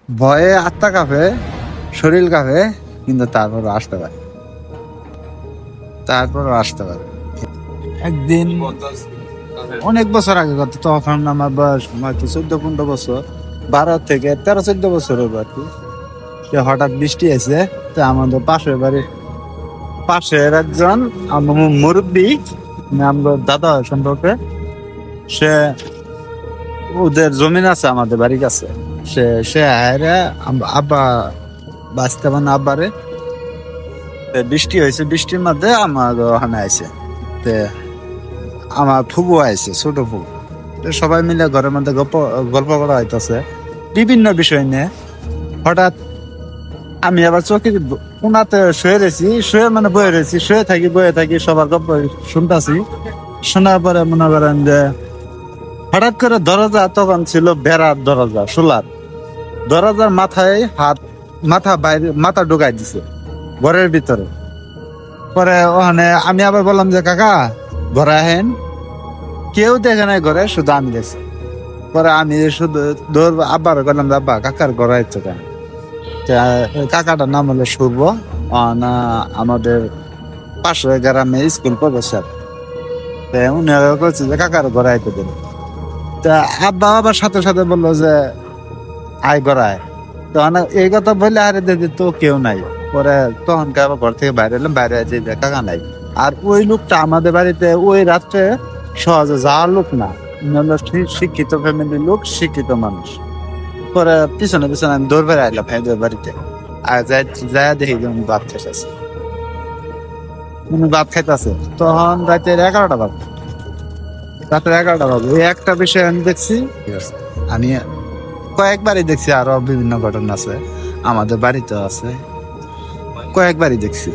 ভয়ে আত্মা কাঁপে, শরীর কাঁপে, কিন্তু তারপরও আসতে পারে। একদিন অনেক বছর আগে কথা, তখন আমার বয়স হয়তো 14-15 বছর, 12 থেকে 13-14 বছর হবে আর কি। হঠাৎ বৃষ্টি আছে, তো আমাদের পাশের বাড়ির পাশের একজন মুরব্বী, আমার দাদা সম্পর্কে, সে ওদের জমিন আছে আমাদের বাড়ির কাছে। সে আয়রা আব্বা বাঁচতে মানে আব্বারে বৃষ্টি হয়েছে, বৃষ্টির মধ্যে আমার ওখানে আইছে। আমার ফুবু আইছে, ছোট ফুবু। সবাই মিলে ঘরের মধ্যে গল্প করা হইতেছে বিভিন্ন বিষয় নিয়ে। হঠাৎ আমি আবার চৌকির কোনাতে শুয়ে রয়েছি, শুয়ে থাকি সবার গল্প শুনতেছি। শোনার পরে মনে করেন যে হঠাৎ করে দরজা, তখন ছিল বেড়ার দরজা, সোলার দরজার মাথায় মাথা ঢুকাই দিছে ঘরের ভিতরে। পরে ওখানে আমি আবার বললাম যে কাকা ঘরে আহেন, কেউ দেখে নাই ঘরে, শুধু আমি দেখছি। পরে আমি শুধু আব্বার বললাম যে আব্বা কাকার ঘরে আইতো কেন? কাকাটার নাম হলো শুভ, আমাদের পাশের গ্রামে স্কুল প্রফেসর। উনি বলছে যে কাকার ঘরে আইতে দেন। তা আব্বা আবার সাথে সাথে বললো যে আয় গড়ায়। তখন এই কথা বললে আরে দেখি তো কেউ নাই। পরে তখন আবার ঘর থেকে বাইরে এলাম, বাইরে আছে কাকা নাই। আর ওই লোকটা আমাদের বাড়িতে ওই রাত্রে সহজে যাওয়ার লোক না, শিক্ষিত ফ্যামিলির লোক, শিক্ষিত মানুষ। পরে পিছনে আমি দৌড় বেড়ে আইলাম ভাইদের বাড়িতে। আর যাই দেখি ভাত খাইতেছে, ভাত খাইতেছে। তখন রাতের 11টা বাজে, এই একটা বিষয় আমি দেখছি। আমি কয়েকবারই দেখছি, আরো বিভিন্ন ঘটনা আছে, আমাদের বাড়িতে আছে, কয়েকবারই দেখছি।